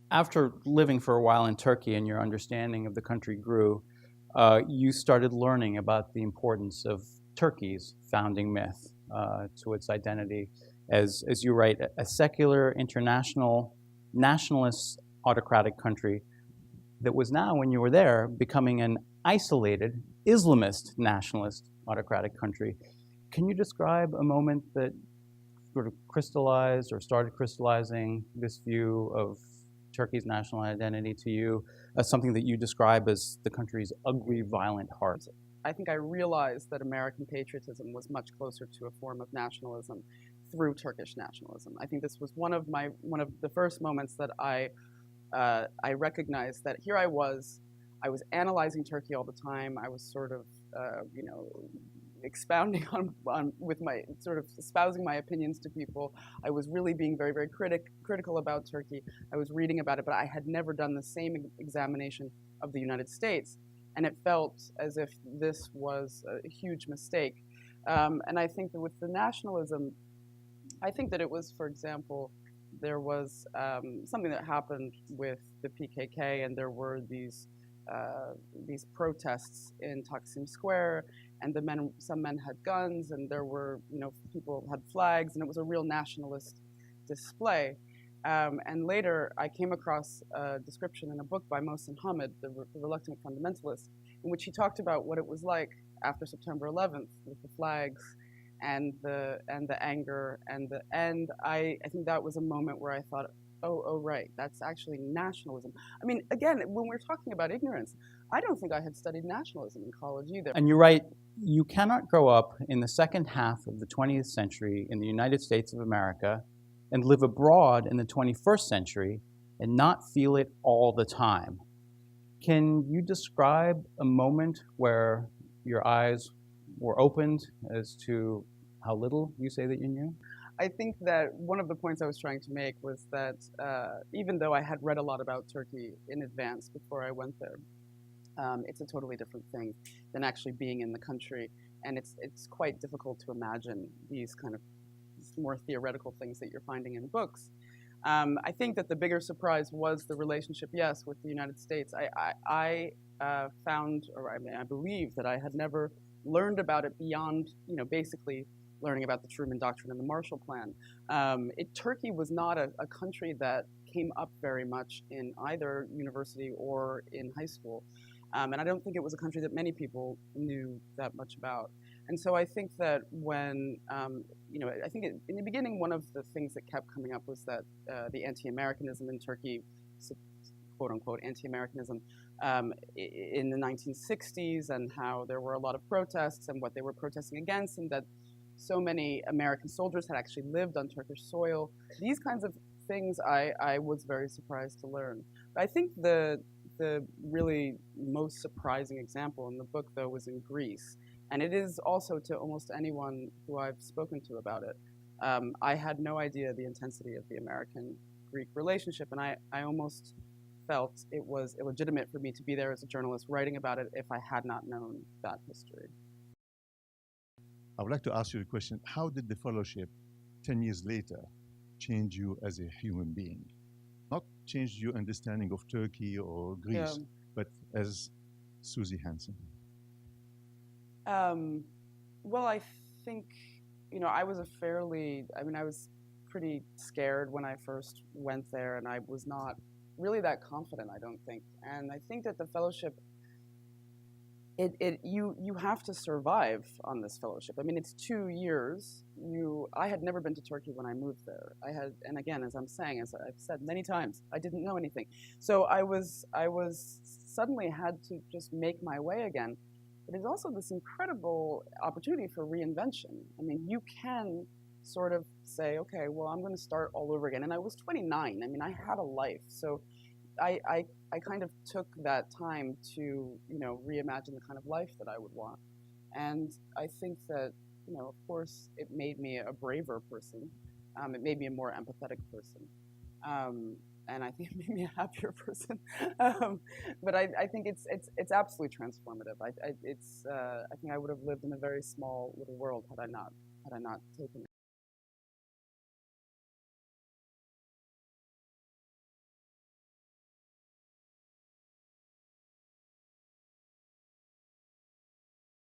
After living for a while in Turkey and your understanding of the country grew, you started learning about the importance of Turkey's founding myth to its identity as you write, a secular, international, nationalist, autocratic country that was now, when you were there, becoming an isolated, Islamist, nationalist, autocratic country. Can you describe a moment that sort of crystallized or started crystallizing this view of Turkey's national identity to you as something that you describe as the country's ugly, violent heart? I think I realized that American patriotism was much closer to a form of nationalism through Turkish nationalism. I think this was one of the first moments that I recognized that here I was analyzing Turkey all the time. I was sort of, expounding on with my sort of espousing my opinions to people. I was really being very, very critical about Turkey. I was reading about it, but I had never done the same examination of the United States, and it felt as if this was a huge mistake. And I think that with the nationalism, I think that it was, for example, there was something that happened with the PKK, and there were these protests in Taksim Square, and some men had guns, and there were, people had flags, and it was a real nationalist display. And later, I came across a description in a book by Mohsen Hamid, the Reluctant Fundamentalist, in which he talked about what it was like after September 11th with the flags and the anger and I think that was a moment where I thought, oh right, that's actually nationalism. I mean, again, when we're talking about ignorance, I don't think I had studied nationalism in college either. And you're right, you cannot grow up in the second half of the 20th century in the United States of America and live abroad in the 21st century and not feel it all the time. Can you describe a moment where your eyes were opened as to how little you say that you knew? I think that one of the points I was trying to make was that even though I had read a lot about Turkey in advance before I went there, it's a totally different thing than actually being in the country, and it's quite difficult to imagine these kind of more theoretical things that you're finding in books. I think that the bigger surprise was the relationship, yes, with the United States. I found, or I mean, I believe that I had never learned about it beyond, basically learning about the Truman Doctrine and the Marshall Plan. Turkey was not a country that came up very much in either university or in high school. And I don't think it was a country that many people knew that much about. And so I think that when, I think in the beginning, one of the things that kept coming up was that the anti-Americanism in Turkey, quote unquote anti-Americanism, in the 1960s, and how there were a lot of protests and what they were protesting against, and that so many American soldiers had actually lived on Turkish soil. These kinds of things I was very surprised to learn. But I think the really most surprising example in the book, though, was in Greece. And it is also to almost anyone who I've spoken to about it. I had no idea the intensity of the American-Greek relationship, and I almost felt it was illegitimate for me to be there as a journalist writing about it if I had not known that history. I would like to ask you a question. How did the fellowship 10 years later change you as a human being? Not change your understanding of Turkey or Greece, but as Suzy Hansen. Well, I think, I was I was pretty scared when I first went there, and I was not really that confident, I don't think. And I think that the fellowship, you have to survive on this fellowship. I mean, it's 2 years. I had never been to Turkey when I moved there. And again, as I'm saying, as I've said many times, I didn't know anything. So I was suddenly had to just make my way again. But it's also this incredible opportunity for reinvention. I mean, you can sort of say, okay, well, I'm going to start all over again. And I was 29. I mean, I had a life. So I kind of took that time to, reimagine the kind of life that I would want. And I think that, of course, it made me a braver person. It made me a more empathetic person. And I think it made me a happier person. But I think it's absolutely transformative. I think I would have lived in a very small little world had I not taken it.